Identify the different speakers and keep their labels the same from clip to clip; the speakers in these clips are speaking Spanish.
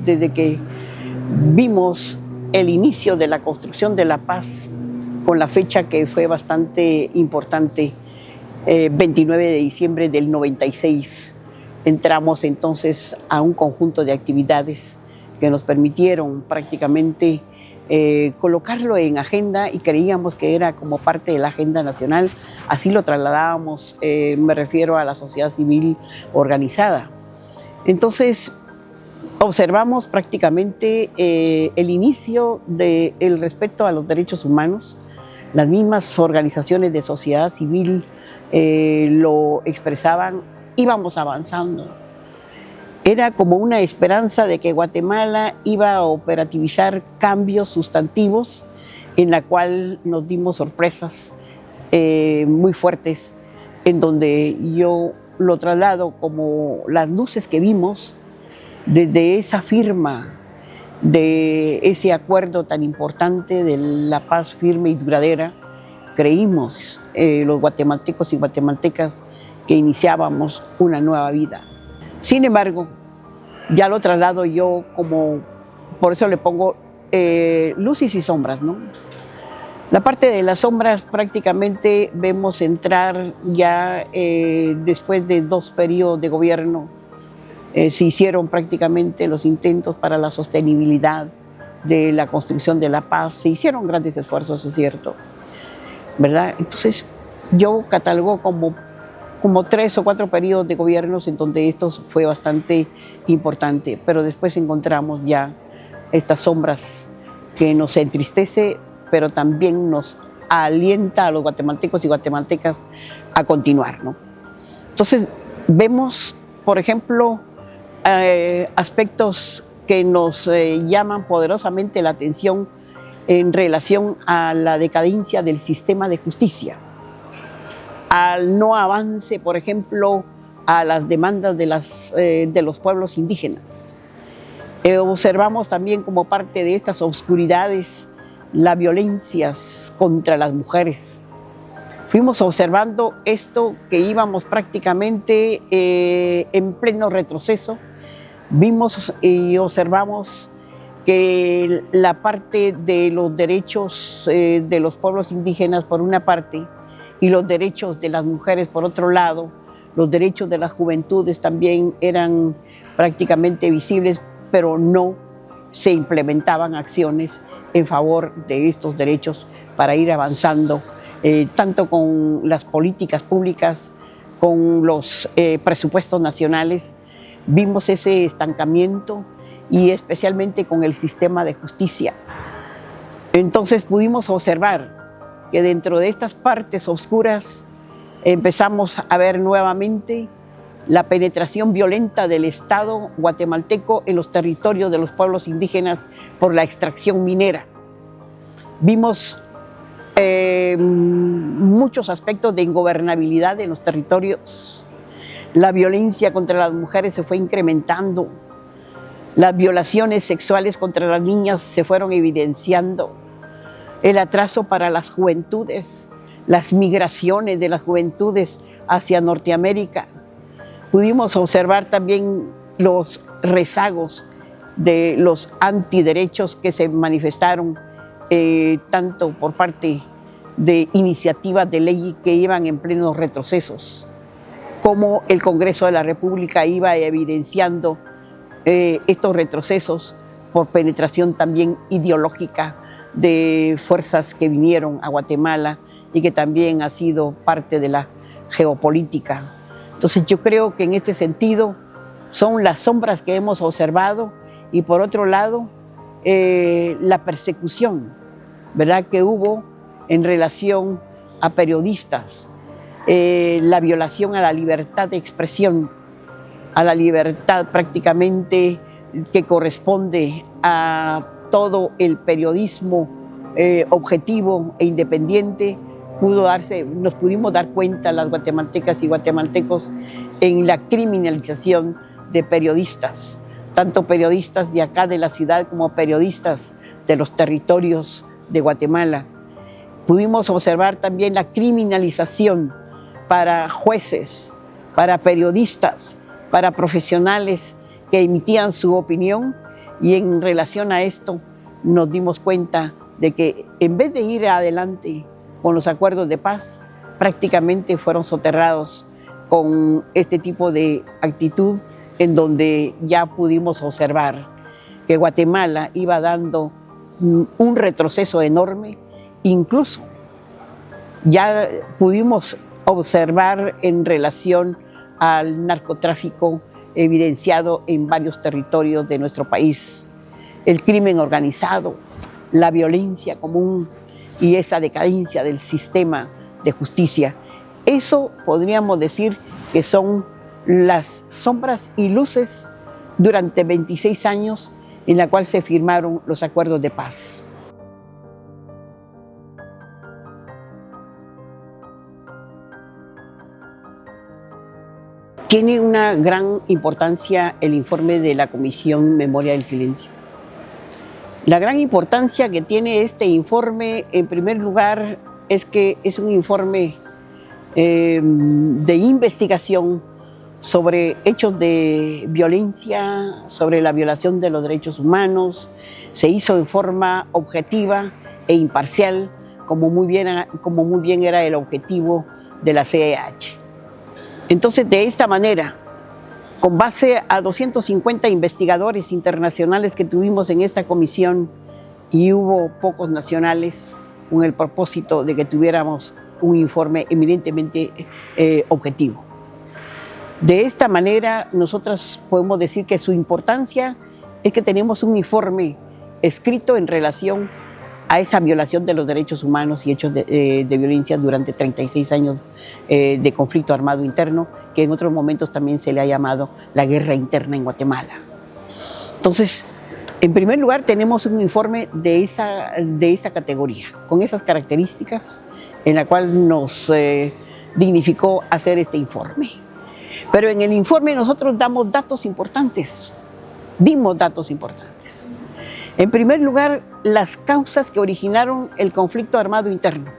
Speaker 1: desde que vimos el inicio de la construcción de la paz, con la fecha que fue bastante importante, 29 de diciembre del 96, entramos entonces a un conjunto de actividades que nos permitieron prácticamente colocarlo en agenda, y creíamos que era como parte de la agenda nacional. Así lo trasladábamos, me refiero a la sociedad civil organizada. Entonces observamos prácticamente el inicio del respeto a los derechos humanos. Las mismas organizaciones de sociedad civil lo expresaban. Íbamos avanzando. Era como una esperanza de que Guatemala iba a operativizar cambios sustantivos, en la cual nos dimos sorpresas muy fuertes, en donde yo lo traslado como las luces que vimos desde esa firma de ese acuerdo tan importante de la paz firme y duradera. Creímos los guatemaltecos y guatemaltecas que iniciábamos una nueva vida. Sin embargo, ya lo traslado yo como, por eso le pongo luces y sombras, ¿no? La parte de las sombras prácticamente vemos entrar ya después de 2 periodos de gobierno. Se hicieron prácticamente los intentos para la sostenibilidad de la construcción de la paz. Se hicieron grandes esfuerzos, es cierto, ¿verdad? Entonces yo catalogo como 3 o 4 periodos de gobiernos en donde esto fue bastante importante, pero después encontramos ya estas sombras que nos entristece, pero también nos alienta a los guatemaltecos y guatemaltecas a continuar, ¿no? Entonces vemos, por ejemplo, aspectos que nos llaman poderosamente la atención en relación a la decadencia del sistema de justicia, al no avance, por ejemplo, a las demandas de los pueblos indígenas. Observamos también como parte de estas oscuridades las violencias contra las mujeres. Fuimos observando esto, que íbamos prácticamente en pleno retroceso. Vimos y observamos que la parte de los derechos de los pueblos indígenas por una parte, y los derechos de las mujeres por otro lado, los derechos de las juventudes también eran prácticamente visibles, pero no se implementaban acciones en favor de estos derechos para ir avanzando, tanto con las políticas públicas, con los presupuestos nacionales. Vimos ese estancamiento, y especialmente con el sistema de justicia. Entonces pudimos observar que dentro de estas partes oscuras empezamos a ver nuevamente la penetración violenta del Estado guatemalteco en los territorios de los pueblos indígenas por la extracción minera. Vimos muchos aspectos de ingobernabilidad en los territorios. La violencia contra las mujeres se fue incrementando. Las violaciones sexuales contra las niñas se fueron evidenciando. El atraso para las juventudes, las migraciones de las juventudes hacia Norteamérica. Pudimos observar también los rezagos de los antiderechos que se manifestaron tanto por parte de iniciativas de ley que iban en plenos retrocesos, como el Congreso de la República iba evidenciando estos retrocesos por penetración también ideológica de fuerzas que vinieron a Guatemala y que también ha sido parte de la geopolítica. Entonces yo creo que en este sentido son las sombras que hemos observado, y por otro lado la persecución, ¿verdad?, que hubo en relación a periodistas, la violación a la libertad de expresión, a la libertad prácticamente que corresponde a todo el periodismo objetivo e independiente. Nos pudimos dar cuenta las guatemaltecas y guatemaltecos en la criminalización de periodistas, tanto periodistas de acá de la ciudad como periodistas de los territorios de Guatemala. Pudimos observar también la criminalización para jueces, para periodistas, para profesionales que emitían su opinión Y en relación a esto nos dimos cuenta de que en vez de ir adelante con los acuerdos de paz, prácticamente fueron soterrados con este tipo de actitud, en donde ya pudimos observar que Guatemala iba dando un retroceso enorme. Incluso ya pudimos observar en relación al narcotráfico evidenciado en varios territorios de nuestro país, el crimen organizado, la violencia común y esa decadencia del sistema de justicia. Eso podríamos decir que son las sombras y luces durante 26 años en la cual se firmaron los acuerdos de paz. Tiene una gran importancia el informe de la Comisión Memoria del Silencio. La gran importancia que tiene este informe, en primer lugar, es que es un informe de investigación sobre hechos de violencia, sobre la violación de los derechos humanos. Se hizo en forma objetiva e imparcial, como muy bien era el objetivo de la CEH. Entonces, de esta manera, con base a 250 investigadores internacionales que tuvimos en esta comisión, y hubo pocos nacionales, con el propósito de que tuviéramos un informe eminentemente objetivo. De esta manera, nosotros podemos decir que su importancia es que tenemos un informe escrito en relación a esa violación de los derechos humanos y hechos de violencia durante 36 años de conflicto armado interno, que en otros momentos también se le ha llamado la guerra interna en Guatemala. Entonces, en primer lugar, tenemos un informe de esa categoría, con esas características, en la cual nos dignificó hacer este informe. Pero en el informe nosotros dimos datos importantes. En primer lugar, las causas que originaron el conflicto armado interno.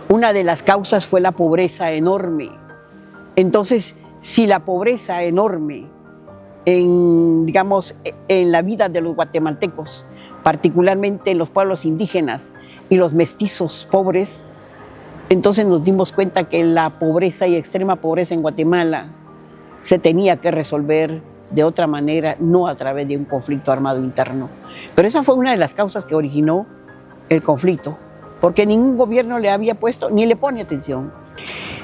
Speaker 1: Una de las causas fue la pobreza enorme. Entonces, si la pobreza enorme en la vida de los guatemaltecos, particularmente en los pueblos indígenas y los mestizos pobres, entonces nos dimos cuenta que la pobreza y extrema pobreza en Guatemala se tenía que resolver de otra manera, no a través de un conflicto armado interno. Pero esa fue una de las causas que originó el conflicto, porque ningún gobierno le había puesto ni le pone atención.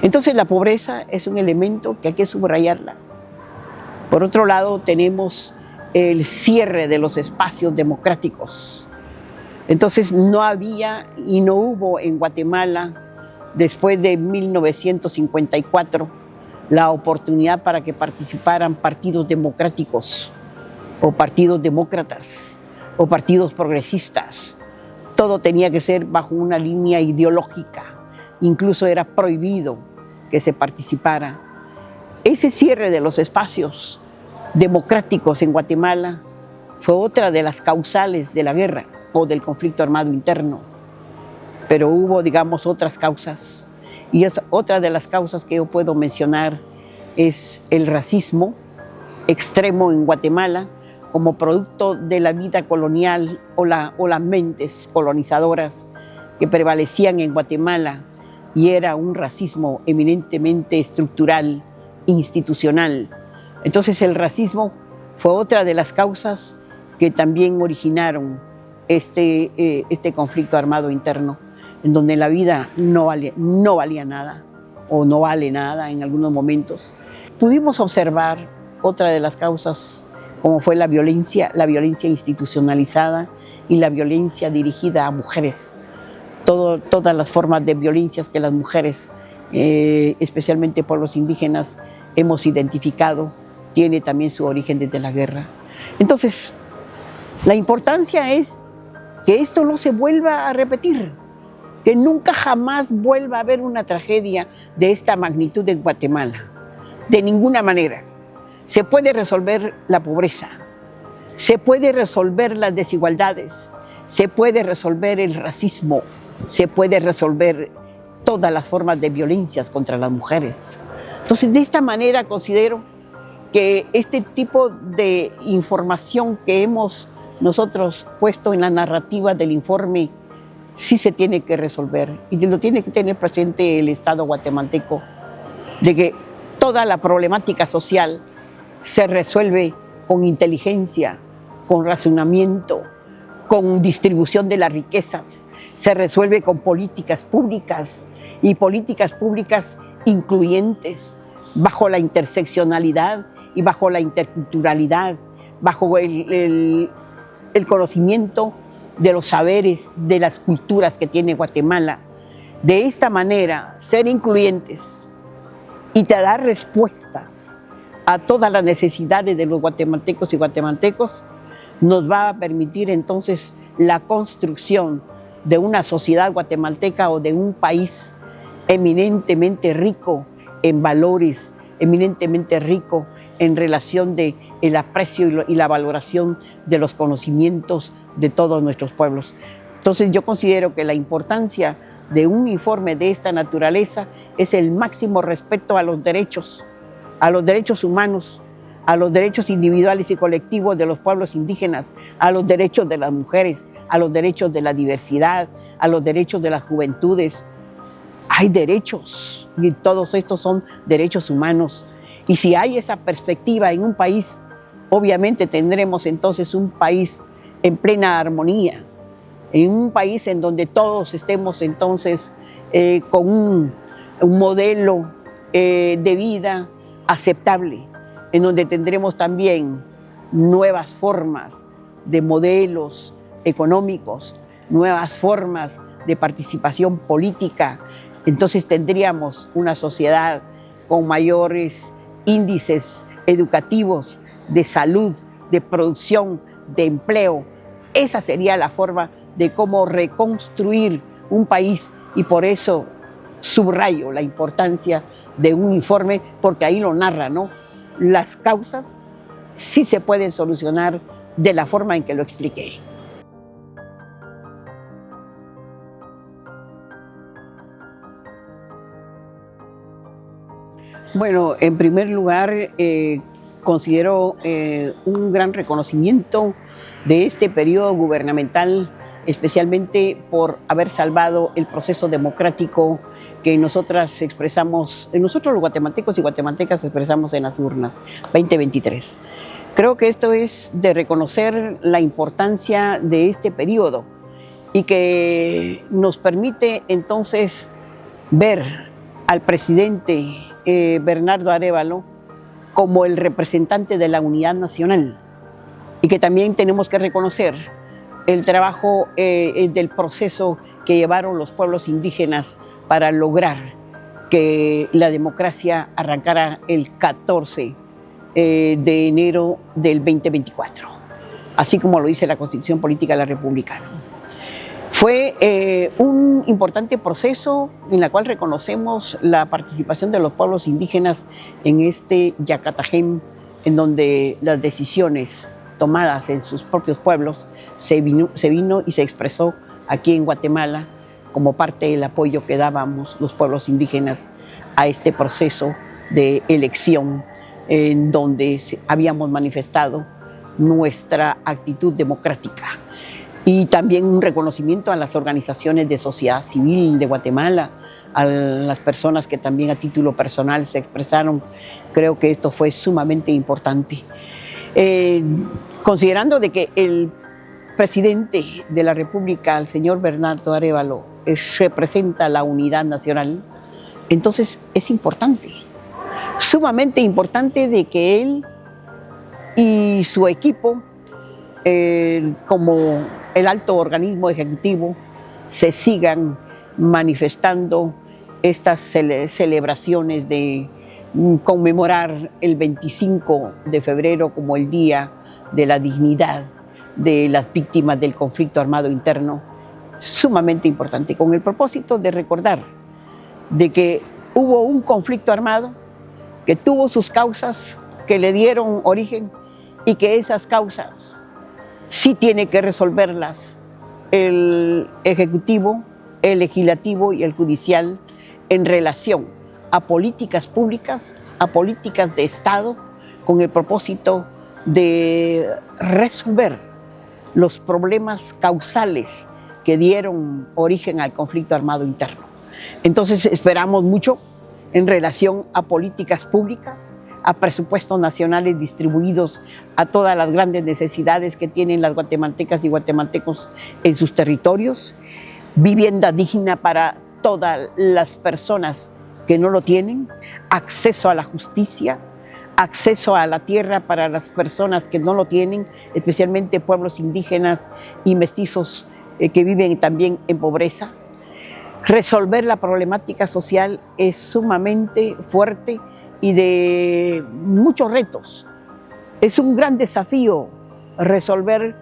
Speaker 1: Entonces la pobreza es un elemento que hay que subrayarla. Por otro lado, tenemos el cierre de los espacios democráticos. Entonces no había y no hubo en Guatemala, después de 1954, la oportunidad para que participaran partidos democráticos o partidos demócratas o partidos progresistas. Todo tenía que ser bajo una línea ideológica. Incluso era prohibido que se participara. Ese cierre de los espacios democráticos en Guatemala fue otra de las causales de la guerra o del conflicto armado interno. Pero hubo, otras causas. Y es otra de las causas que yo puedo mencionar es el racismo extremo en Guatemala como producto de la vida colonial o las mentes colonizadoras que prevalecían en Guatemala, y era un racismo eminentemente estructural, institucional. Entonces el racismo fue otra de las causas que también originaron este conflicto armado interno, en donde la vida no valía nada o no vale nada en algunos momentos. Pudimos observar otra de las causas, como fue la violencia institucionalizada y la violencia dirigida a mujeres. Todas las formas de violencias que las mujeres, especialmente pueblos indígenas, hemos identificado, tiene también su origen desde la guerra. Entonces, la importancia es que esto no se vuelva a repetir, que nunca jamás vuelva a haber una tragedia de esta magnitud en Guatemala. De ninguna manera. Se puede resolver la pobreza, se puede resolver las desigualdades, se puede resolver el racismo, se puede resolver todas las formas de violencias contra las mujeres. Entonces, de esta manera considero que este tipo de información que hemos nosotros, puesto en la narrativa del informe, sí se tiene que resolver y lo tiene que tener presente el Estado guatemalteco, de que toda la problemática social se resuelve con inteligencia, con razonamiento, con distribución de las riquezas, se resuelve con políticas públicas y políticas públicas incluyentes, bajo la interseccionalidad y bajo la interculturalidad, bajo el conocimiento de los saberes, de las culturas que tiene Guatemala. De esta manera, ser incluyentes y te dar respuestas a todas las necesidades de los guatemaltecos y guatemaltecos nos va a permitir entonces la construcción de una sociedad guatemalteca o de un país eminentemente rico en valores, eminentemente rico en relación de el aprecio y la valoración de los conocimientos de todos nuestros pueblos. Entonces yo considero que la importancia de un informe de esta naturaleza es el máximo respeto a los derechos humanos, a los derechos individuales y colectivos de los pueblos indígenas, a los derechos de las mujeres, a los derechos de la diversidad, a los derechos de las juventudes. Hay derechos y todos estos son derechos humanos. Y si hay esa perspectiva en un país, obviamente tendremos entonces un país en plena armonía, en un país en donde todos estemos entonces con un modelo de vida aceptable, en donde tendremos también nuevas formas de modelos económicos, nuevas formas de participación política. Entonces tendríamos una sociedad con mayores índices educativos, de salud, de producción, de empleo. Esa sería la forma de cómo reconstruir un país y por eso subrayo la importancia de un informe, porque ahí lo narra, ¿no? Las causas sí se pueden solucionar de la forma en que lo expliqué. Bueno, en primer lugar, considero un gran reconocimiento de este periodo gubernamental, especialmente por haber salvado el proceso democrático que nosotros los guatemaltecos y guatemaltecas expresamos en las urnas 2023. Creo que esto es de reconocer la importancia de este periodo y que nos permite entonces ver al presidente Bernardo Arévalo como el representante de la unidad nacional y que también tenemos que reconocer el trabajo del proceso que llevaron los pueblos indígenas para lograr que la democracia arrancara el 14 de enero del 2024, así como lo dice la Constitución Política de la República. Fue un importante proceso en el cual reconocemos la participación de los pueblos indígenas en este Yacatajem, en donde las decisiones tomadas en sus propios pueblos se vino y se expresó aquí en Guatemala como parte del apoyo que dábamos los pueblos indígenas a este proceso de elección en donde habíamos manifestado nuestra actitud democrática. Y también un reconocimiento a las organizaciones de sociedad civil de Guatemala, a las personas que también a título personal se expresaron. Creo que esto fue sumamente importante. Considerando de que el presidente de la República, el señor Bernardo Arévalo, representa la unidad nacional, entonces es importante, sumamente importante de que él y su equipo, como el alto organismo ejecutivo, se sigan manifestando estas celebraciones de conmemorar el 25 de febrero como el Día de la Dignidad de las víctimas del conflicto armado interno, sumamente importante, con el propósito de recordar de que hubo un conflicto armado que tuvo sus causas, que le dieron origen y que esas causas sí tiene que resolverlas el Ejecutivo, el Legislativo y el Judicial en relación a políticas públicas, a políticas de Estado, con el propósito de resolver los problemas causales que dieron origen al conflicto armado interno. Entonces esperamos mucho en relación a políticas públicas, a presupuestos nacionales distribuidos a todas las grandes necesidades que tienen las guatemaltecas y guatemaltecos en sus territorios, vivienda digna para todas las personas que no lo tienen, acceso a la justicia, acceso a la tierra para las personas que no lo tienen, especialmente pueblos indígenas y mestizos que viven también en pobreza. Resolver la problemática social es sumamente fuerte y de muchos retos. Es un gran desafío resolver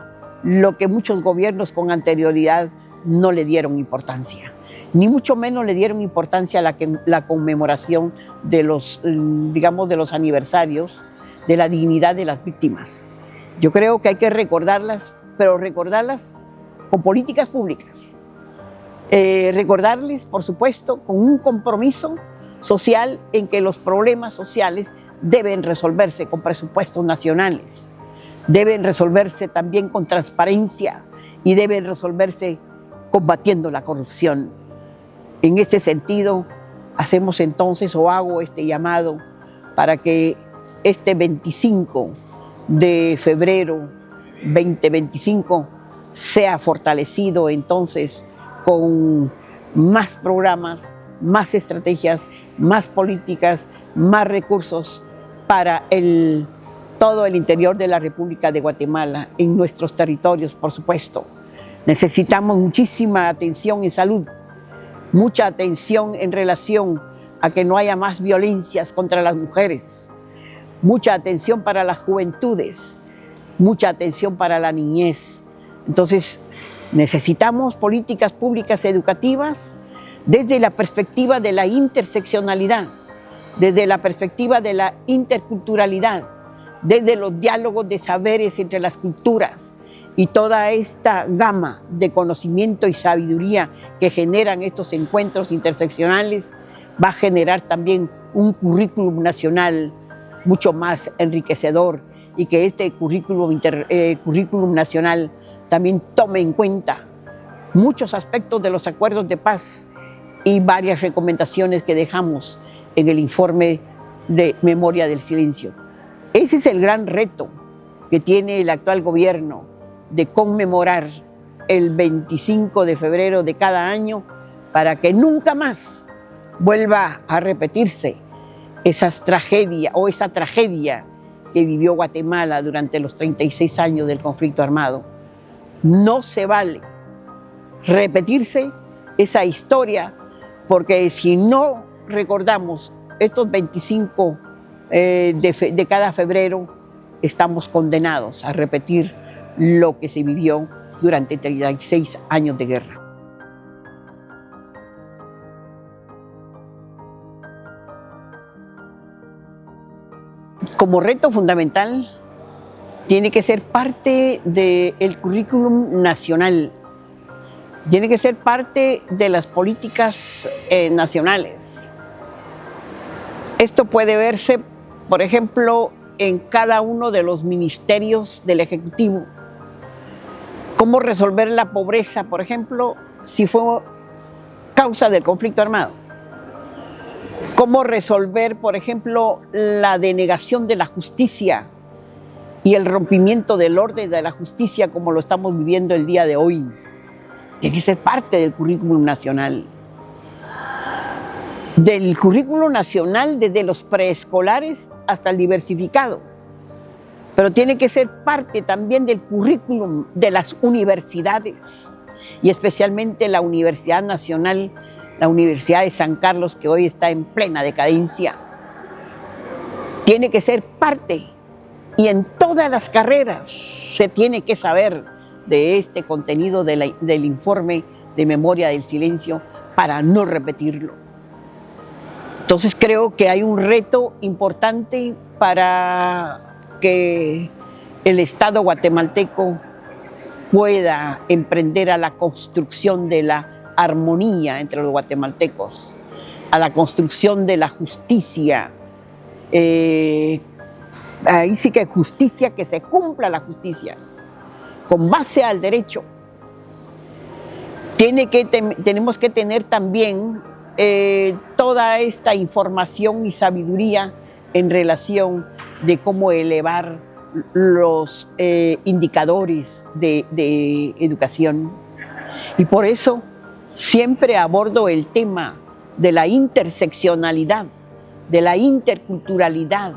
Speaker 1: lo que muchos gobiernos con anterioridad no le dieron importancia, ni mucho menos le dieron importancia a la conmemoración de los, digamos, de los aniversarios de la dignidad de las víctimas. Yo creo que hay que recordarlas, pero recordarlas con políticas públicas. Recordarles, por supuesto, con un compromiso social en que los problemas sociales deben resolverse con presupuestos nacionales, deben resolverse también con transparencia y deben resolverse combatiendo la corrupción. En este sentido, hacemos entonces o hago este llamado para que este 25 de febrero 2025 sea fortalecido entonces con más programas, más estrategias, más políticas, más recursos para todo el interior de la República de Guatemala, en nuestros territorios, por supuesto. Necesitamos muchísima atención en salud, mucha atención en relación a que no haya más violencias contra las mujeres, mucha atención para las juventudes, mucha atención para la niñez. Entonces, necesitamos políticas públicas educativas desde la perspectiva de la interseccionalidad, desde la perspectiva de la interculturalidad, desde los diálogos de saberes entre las culturas y toda esta gama de conocimiento y sabiduría que generan estos encuentros interseccionales va a generar también un currículum nacional mucho más enriquecedor y que este currículum nacional también tome en cuenta muchos aspectos de los acuerdos de paz y varias recomendaciones que dejamos en el informe de Memoria del Silencio. Ese es el gran reto que tiene el actual gobierno, de conmemorar el 25 de febrero de cada año para que nunca más vuelva a repetirse esa tragedia que vivió Guatemala durante los 36 años del conflicto armado. No se vale repetirse esa historia, porque si no recordamos estos 25 de cada febrero, estamos condenados a repetir lo que se vivió durante 36 años de guerra. Como reto fundamental, tiene que ser parte del currículum nacional, tiene que ser parte de las políticas nacionales. Esto puede verse, por ejemplo, en cada uno de los ministerios del Ejecutivo. ¿Cómo resolver la pobreza, por ejemplo, si fue causa del conflicto armado? ¿Cómo resolver, por ejemplo, la denegación de la justicia y el rompimiento del orden de la justicia como lo estamos viviendo el día de hoy? Tiene que ser parte del currículum nacional. Del currículum nacional desde los preescolares hasta el diversificado. Pero tiene que ser parte también del currículum de las universidades y especialmente la Universidad Nacional, la Universidad de San Carlos, que hoy está en plena decadencia. Tiene que ser parte y en todas las carreras se tiene que saber de este contenido del informe de Memoria del Silencio para no repetirlo. Entonces creo que hay un reto importante para que el Estado guatemalteco pueda emprender a la construcción de la armonía entre los guatemaltecos, a la construcción de la justicia. Ahí sí que justicia, que se cumpla la justicia. con base al derecho. Tenemos que tener también toda esta información y sabiduría en relación de cómo elevar los indicadores de educación. Y por eso siempre abordo el tema de la interseccionalidad, de la interculturalidad.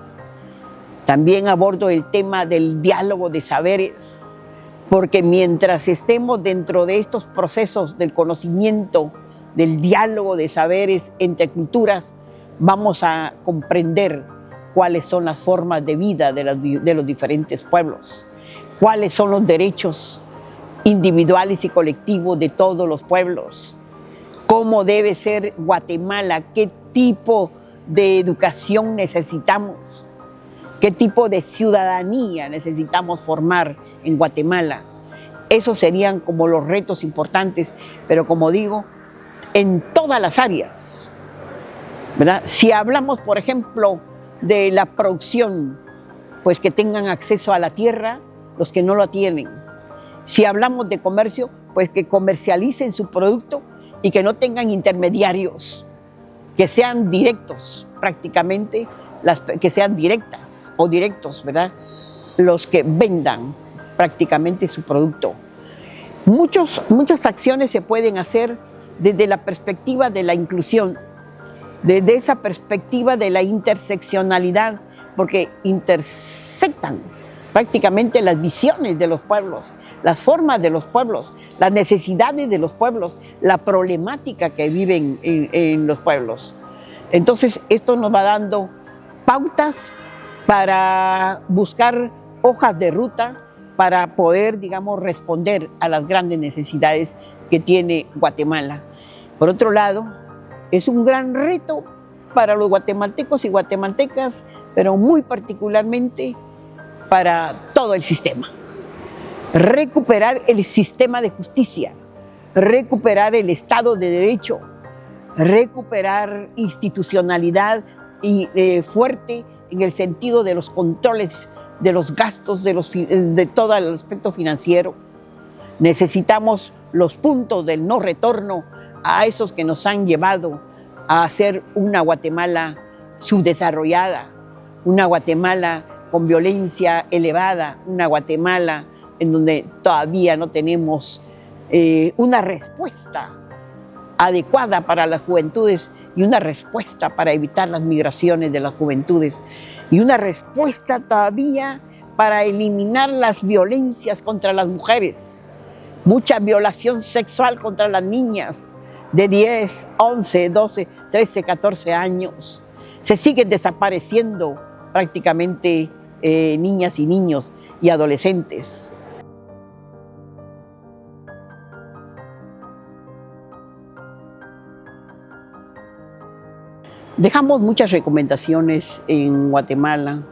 Speaker 1: También abordo el tema del diálogo de saberes, porque mientras estemos dentro de estos procesos del conocimiento, del diálogo de saberes entre culturas, vamos a comprender cuáles son las formas de vida de los diferentes pueblos, cuáles son los derechos individuales y colectivos de todos los pueblos, cómo debe ser Guatemala, qué tipo de educación necesitamos, qué tipo de ciudadanía necesitamos formar en Guatemala. Esos serían como los retos importantes, pero como digo, en todas las áreas, ¿verdad? Si hablamos, por ejemplo, de la producción, pues que tengan acceso a la tierra los que no lo tienen. Si hablamos de comercio, pues que comercialicen su producto y que no tengan intermediarios, que sean directos prácticamente, que sean directas o directos, ¿verdad? Los que vendan prácticamente su producto. Muchas acciones se pueden hacer desde la perspectiva de la inclusión, desde esa perspectiva de la interseccionalidad, porque intersectan prácticamente las visiones de los pueblos, las formas de los pueblos, las necesidades de los pueblos, la problemática que viven en los pueblos. Entonces, esto nos va dando pautas para buscar hojas de ruta para poder, digamos, responder a las grandes necesidades que tiene Guatemala. Por otro lado, es un gran reto para los guatemaltecos y guatemaltecas, pero muy particularmente para todo el sistema. Recuperar el sistema de justicia, recuperar el Estado de Derecho, recuperar institucionalidad fuerte en el sentido de los controles de los gastos, de todo el aspecto financiero. Necesitamos los puntos del no retorno a esos que nos han llevado a hacer una Guatemala subdesarrollada, una Guatemala con violencia elevada, una Guatemala en donde todavía no tenemos una respuesta adecuada para las juventudes y una respuesta para evitar las migraciones de las juventudes y una respuesta todavía para eliminar las violencias contra las mujeres. Mucha violación sexual contra las niñas de 10, 11, 12, 13, 14 años. Se siguen desapareciendo prácticamente niñas y niños y adolescentes. Dejamos muchas recomendaciones en Guatemala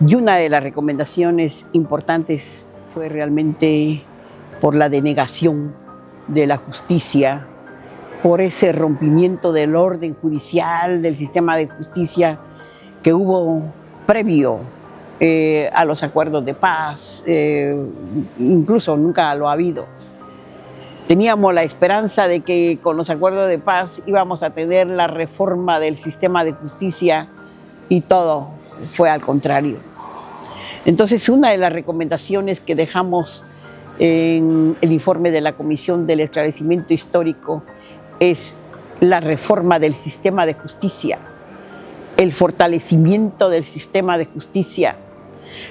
Speaker 1: y una de las recomendaciones importantes fue realmente por la denegación de la justicia, por ese rompimiento del orden judicial, del sistema de justicia que hubo previo a los acuerdos de paz, incluso nunca lo ha habido. Teníamos la esperanza de que con los acuerdos de paz íbamos a tener la reforma del sistema de justicia y todo fue al contrario. Entonces, una de las recomendaciones que dejamos en el informe de la Comisión del Esclarecimiento Histórico es la reforma del sistema de justicia, el fortalecimiento del sistema de justicia,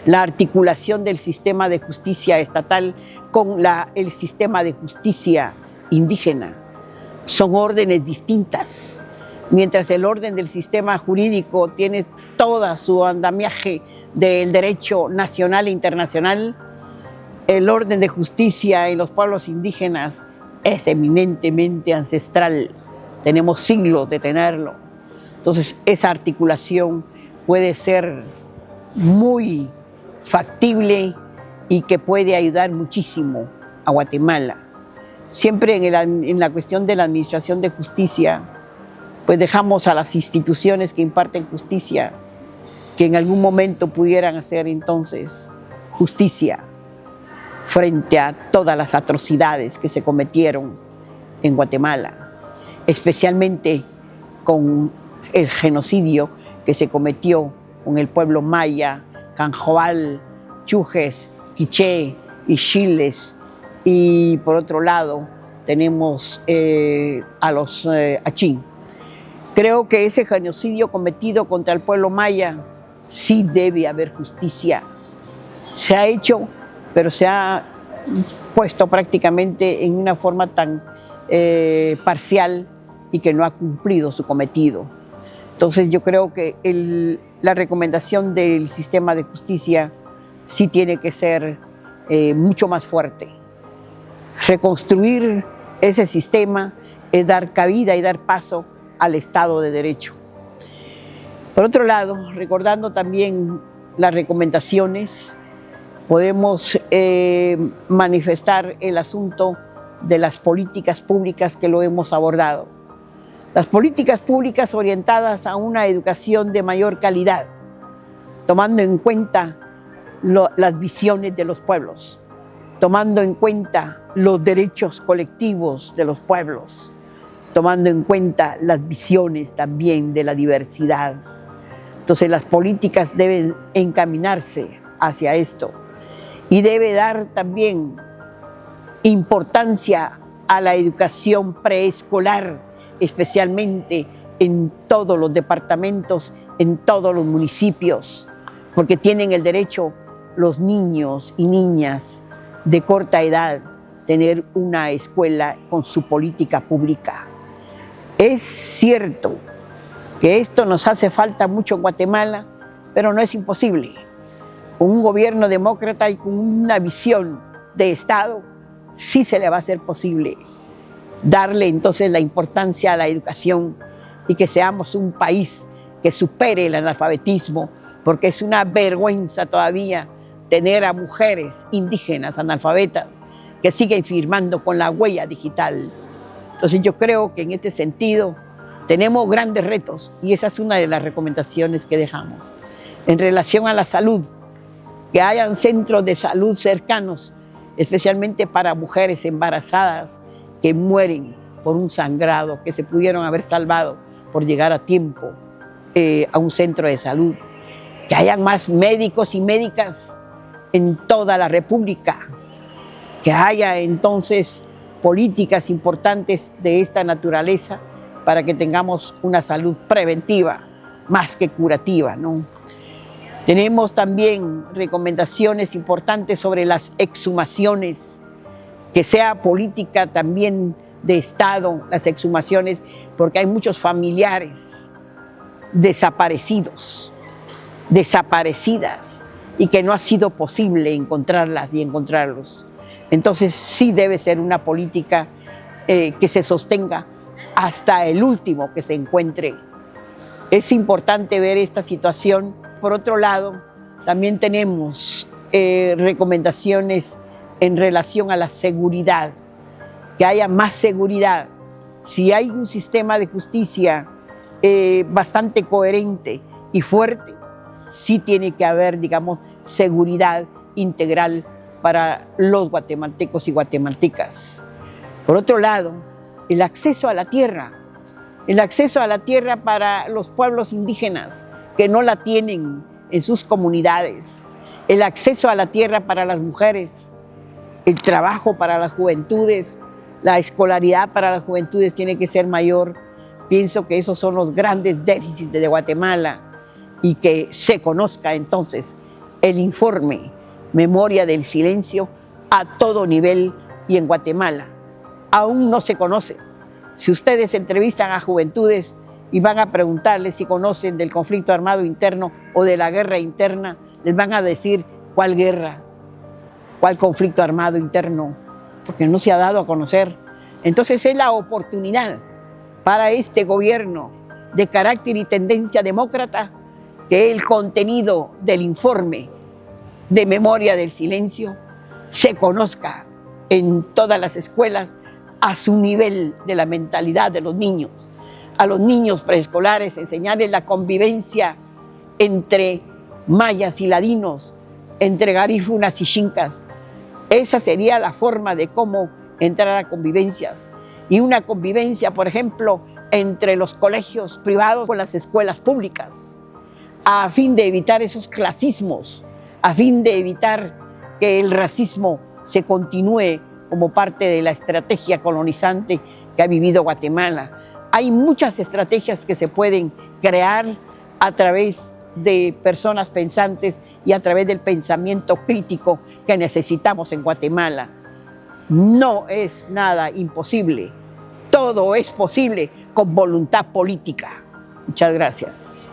Speaker 1: la articulación del sistema de justicia estatal con el sistema de justicia indígena. Son órdenes distintas. Mientras el orden del sistema jurídico tiene todo su andamiaje del derecho nacional e internacional, el orden de justicia en los pueblos indígenas es eminentemente ancestral. Tenemos siglos de tenerlo. Entonces, esa articulación puede ser muy factible y que puede ayudar muchísimo a Guatemala. Siempre en la cuestión de la administración de justicia, pues dejamos a las instituciones que imparten justicia, que en algún momento pudieran hacer entonces justicia. frente a todas las atrocidades que se cometieron en Guatemala, especialmente con el genocidio que se cometió con el pueblo maya, Canjoal, Chujes, Quiché y Chiles. Y por otro lado tenemos a los Achín. Creo que ese genocidio cometido contra el pueblo maya sí debe haber justicia. Se ha hecho, pero se ha puesto prácticamente en una forma tan parcial y que no ha cumplido su cometido. Entonces yo creo que la recomendación del sistema de justicia sí tiene que ser mucho más fuerte. Reconstruir ese sistema es dar cabida y dar paso al Estado de Derecho. Por otro lado, recordando también las recomendaciones, podemos manifestar el asunto de las políticas públicas que lo hemos abordado. Las políticas públicas orientadas a una educación de mayor calidad, tomando en cuenta las visiones de los pueblos, tomando en cuenta los derechos colectivos de los pueblos, tomando en cuenta las visiones también de la diversidad. Entonces las políticas deben encaminarse hacia esto y debe dar también importancia a la educación preescolar, especialmente en todos los departamentos, en todos los municipios, porque tienen el derecho los niños y niñas de corta edad tener una escuela con su política pública. Es cierto que esto nos hace falta mucho en Guatemala, pero no es imposible. Con un gobierno demócrata y con una visión de Estado, sí se le va a hacer posible darle entonces la importancia a la educación y que seamos un país que supere el analfabetismo, porque es una vergüenza todavía tener a mujeres indígenas analfabetas que siguen firmando con la huella digital. Entonces yo creo que en este sentido tenemos grandes retos y esa es una de las recomendaciones que dejamos. En relación a la salud, que hayan centros de salud cercanos, especialmente para mujeres embarazadas que mueren por un sangrado, que se pudieron haber salvado por llegar a tiempo a un centro de salud. Que hayan más médicos y médicas en toda la República. Que haya entonces políticas importantes de esta naturaleza para que tengamos una salud preventiva más que curativa, ¿no? Tenemos también recomendaciones importantes sobre las exhumaciones, que sea política también de Estado, las exhumaciones, porque hay muchos familiares desaparecidos, desaparecidas, y que no ha sido posible encontrarlas y encontrarlos. Entonces sí debe ser una política que se sostenga hasta el último que se encuentre. Es importante ver esta situación. Por otro lado, también tenemos recomendaciones en relación a la seguridad, que haya más seguridad. Si hay un sistema de justicia bastante coherente y fuerte, sí tiene que haber, digamos, seguridad integral para los guatemaltecos y guatemaltecas. Por otro lado, el acceso a la tierra para los pueblos indígenas que no la tienen en sus comunidades, el acceso a la tierra para las mujeres, el trabajo para las juventudes, la escolaridad para las juventudes tiene que ser mayor. Pienso que esos son los grandes déficits de Guatemala y que se conozca entonces el informe Memoria del Silencio a todo nivel y en Guatemala. Aún no se conoce. Si ustedes entrevistan a juventudes y van a preguntarles si conocen del conflicto armado interno o de la guerra interna, les van a decir cuál guerra, cuál conflicto armado interno, porque no se ha dado a conocer. Entonces es la oportunidad para este gobierno de carácter y tendencia demócrata que el contenido del informe de Memoria del Silencio se conozca en todas las escuelas a su nivel de la mentalidad de los niños. A los niños preescolares enseñarles la convivencia entre mayas y ladinos, entre garífunas y xincas, Esa sería la forma de cómo entrar a convivencias. Y una convivencia, por ejemplo, entre los colegios privados con las escuelas públicas, a fin de evitar esos clasismos, a fin de evitar que el racismo se continúe como parte de la estrategia colonizante que ha vivido Guatemala. Hay muchas estrategias que se pueden crear a través de personas pensantes y a través del pensamiento crítico que necesitamos en Guatemala. No es nada imposible. Todo es posible con voluntad política. Muchas gracias.